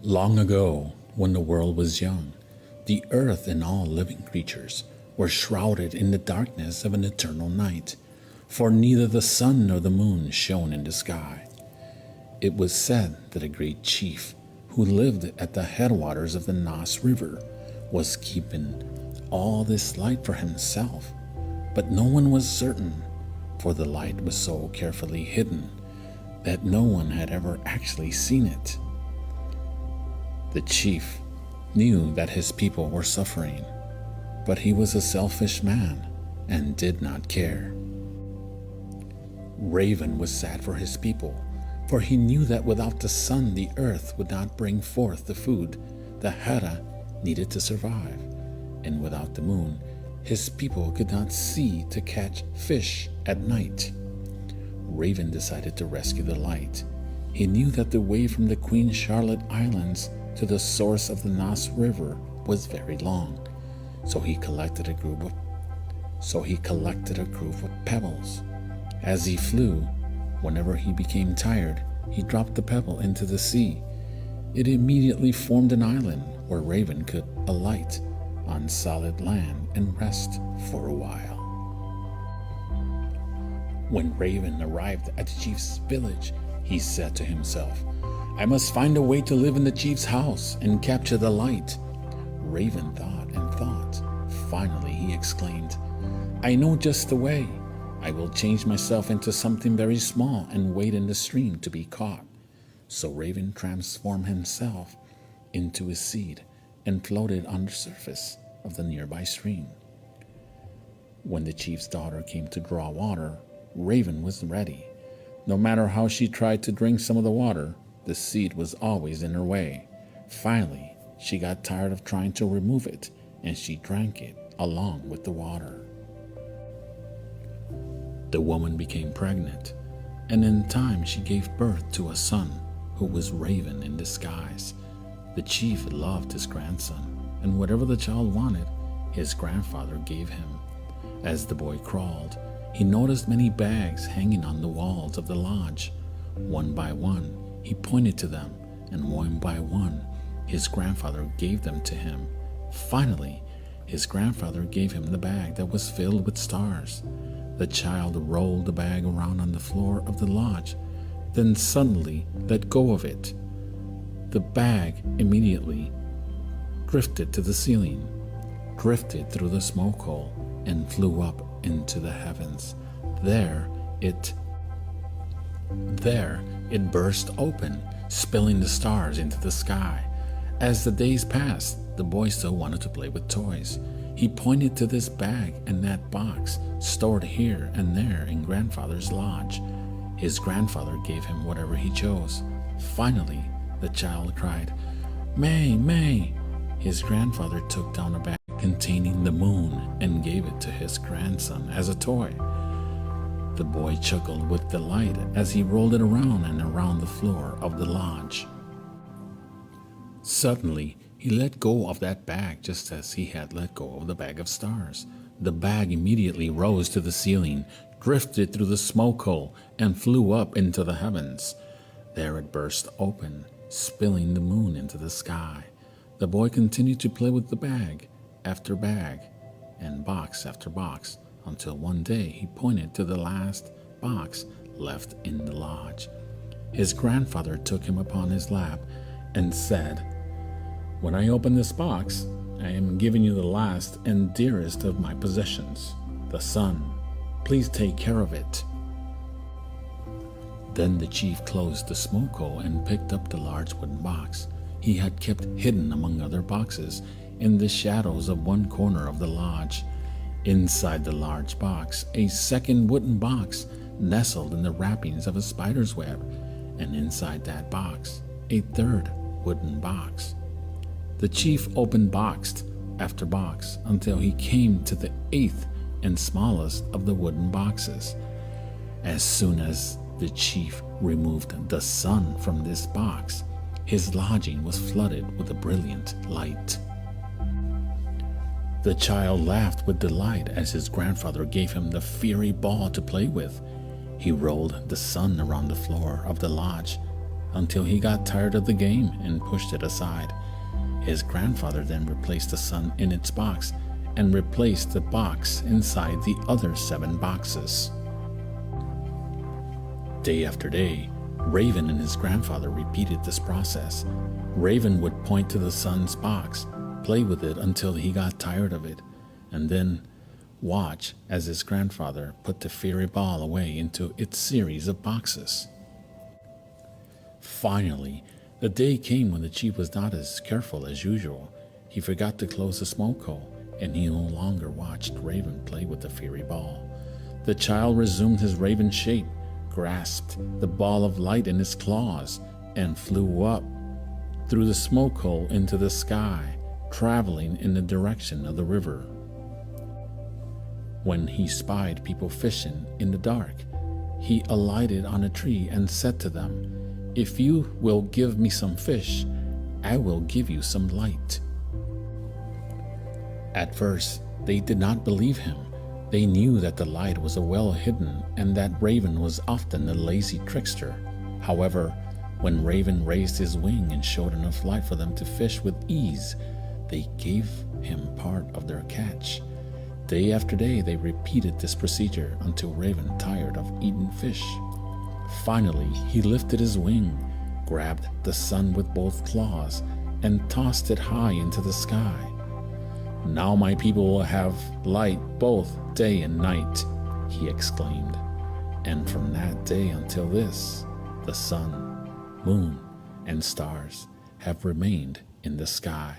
Long ago, when the world was young, the earth and all living creatures were shrouded in the darkness of an eternal night, for neither the sun nor the moon shone in the sky. It was said that a great chief who lived at the headwaters of the Nass River was keeping all this light for himself, but no one was certain, for the light was so carefully hidden that no one had ever actually seen it. The chief knew that his people were suffering, but he was a selfish man and did not care. Raven was sad for his people, for he knew that without the sun the earth would not bring forth the food the Hera needed to survive, and without the moon his people could not see to catch fish at night. Raven decided to rescue the light. He knew that the way from the Queen Charlotte Islands to the source of the Nass River was very long, so he collected a group of pebbles. As he flew, whenever he became tired, he dropped the pebble into the sea. It immediately formed an island where Raven could alight on solid land and rest for a while. When Raven arrived at the chief's village, he said to himself, "I must find a way to live in the chief's house and capture the light." Raven thought and thought. Finally, he exclaimed, "I know just the way. I will change myself into something very small and wait in the stream to be caught." So Raven transformed himself into a seed and floated on the surface of the nearby stream. When the chief's daughter came to draw water, Raven was ready. No matter how she tried to drink some of the water, the seed was always in her way. Finally, she got tired of trying to remove it, and she drank it along with the water. The woman became pregnant, and in time she gave birth to a son who was Raven in disguise. The chief loved his grandson, and whatever the child wanted, his grandfather gave him. As the boy crawled, he noticed many bags hanging on the walls of the lodge. One by one, he pointed to them, and one by one, his grandfather gave them to him. Finally, his grandfather gave him the bag that was filled with stars. The child rolled the bag around on the floor of the lodge, then suddenly let go of it. The bag immediately drifted to the ceiling, drifted through the smoke hole, and flew up into the heavens. There it burst open, spilling the stars into the sky. As the days passed, the boy still wanted to play with toys. He pointed to this bag and that box stored here and there in grandfather's lodge. His grandfather gave him whatever he chose. Finally, the child cried, "May, May!" His grandfather took down a bag containing the moon and gave it to his grandson as a toy. The boy chuckled with delight as he rolled it around and around the floor of the lodge. Suddenly, he let go of that bag just as he had let go of the bag of stars. The bag immediately rose to the ceiling, drifted through the smoke hole, and flew up into the heavens. There it burst open, spilling the moon into the sky. The boy continued to play with the bag after bag and box after box until one day he pointed to the last box left in the lodge. His grandfather took him upon his lap and said, "When I open this box, I am giving you the last and dearest of my possessions, the sun. Please take care of it." Then the chief closed the smoke hole and picked up the large wooden box he had kept hidden among other boxes in the shadows of one corner of the lodge. Inside the large box, a second wooden box nestled in the wrappings of a spider's web, and inside that box, a third wooden box. The chief opened box after box until he came to the eighth and smallest of the wooden boxes. As soon as the chief removed the sun from this box, his lodging was flooded with a brilliant light. The child laughed with delight as his grandfather gave him the fiery ball to play with. He rolled the sun around the floor of the lodge, until he got tired of the game and pushed it aside. His grandfather then replaced the sun in its box and replaced the box inside the other 7 boxes. Day after day, Raven and his grandfather repeated this process. Raven would point to the sun's box, play with it until he got tired of it, and then watch as his grandfather put the fairy ball away into its series of boxes. Finally, the day came when the chief was not as careful as usual. He forgot to close the smoke hole, and he no longer watched Raven play with the fairy ball. The child resumed his raven shape, grasped the ball of light in his claws, and flew up through the smoke hole into the sky, traveling in the direction of the river. When he spied people fishing in the dark, he alighted on a tree and said to them, "If you will give me some fish, I will give you some light." At first, they did not believe him. They knew that the light was well hidden and that Raven was often a lazy trickster. However, when Raven raised his wing and showed enough light for them to fish with ease, they gave him part of their catch. Day after day, they repeated this procedure until Raven tired of eating fish. Finally, he lifted his wing, grabbed the sun with both claws, and tossed it high into the sky. "Now my people will have light both day and night," he exclaimed. And from that day until this, the sun, moon, and stars have remained in the sky.